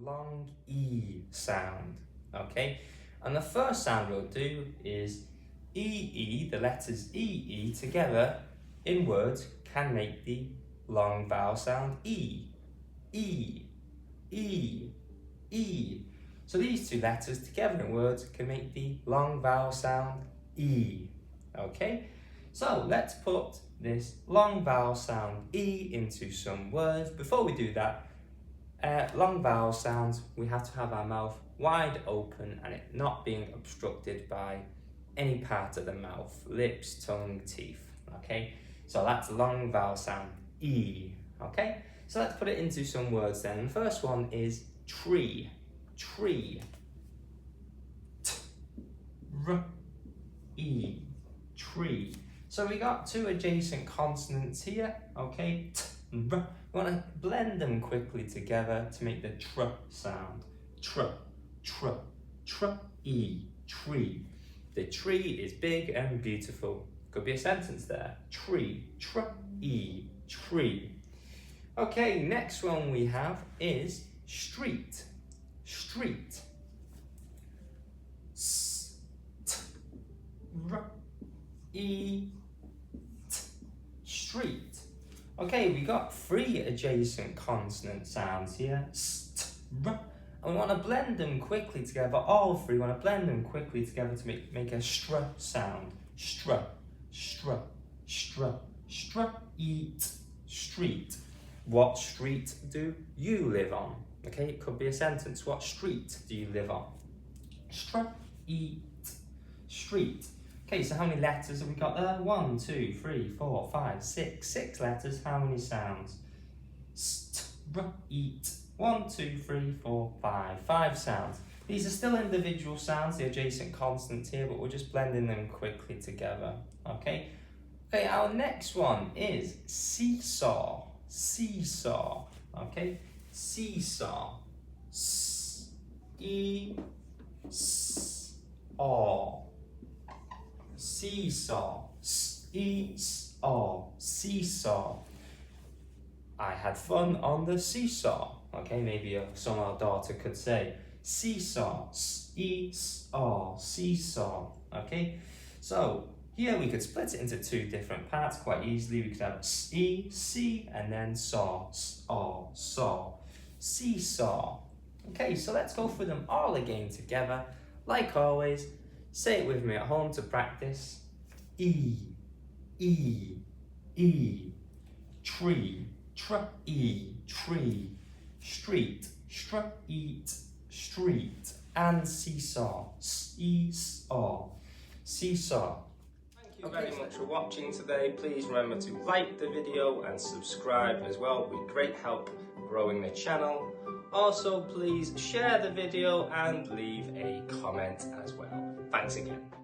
long E sound, okay? And the first sound we'll do is EE, the letters EE together in words can make the long vowel sound E, E, E, E. So these two letters together in words can make the long vowel sound E, okay? So let's put this long vowel sound E into some words. Before we do that, long vowel sounds, we have to have our mouth wide open and it not being obstructed by any part of the mouth, lips, tongue, teeth, okay? So that's long vowel sound E, okay? So let's put it into some words then. The first one is tree, tree. T-r-e, tree. So we got two adjacent consonants here, okay? T-r. We want to blend them quickly together to make the tr sound. Tr, tr, tr-e, tree. The tree is big and beautiful. Could be a sentence there. Tree, tr-e, tree. Okay, next one we have is street, street. S-t-r-e, street. Okay, we got three adjacent consonant sounds here. S-t-r. And we want to blend them quickly together. All three, we want to blend them quickly together to make a str sound. Str, str, str, str-eat, street. What street do you live on? Okay, it could be a sentence. What street do you live on? Str-eat, street. Okay, so how many letters have we got there? 1, 2, 3, 4, 5, 6. 6 letters. How many sounds? Str-eat. 1, 2, 3, 4, 5. 5 sounds. These are still individual sounds, the adjacent consonants here, but we're just blending them quickly together. Okay. Okay, our next one is seesaw. Seesaw. Okay. Seesaw. S-e-s-aw. Seesaw. S-e-s-aw. Seesaw. I had fun on the seesaw. Okay, maybe a son or daughter could say seesaw, s-e-s-aw, seesaw. Okay, so here we could split it into two different parts quite easily. We could have s-e, see, and then saw, s-aw, saw, seesaw. Okay, so let's go through them all again together. Like always, say it with me at home to practice. E, E, E, tree, tr-e, tree, street, str-eat, street, and seesaw, seesaw, seesaw. Thank you very much for watching today. Please remember to like the video and subscribe as well. It would be great help growing the channel. Also, please share the video and leave a comment as well. Thanks again.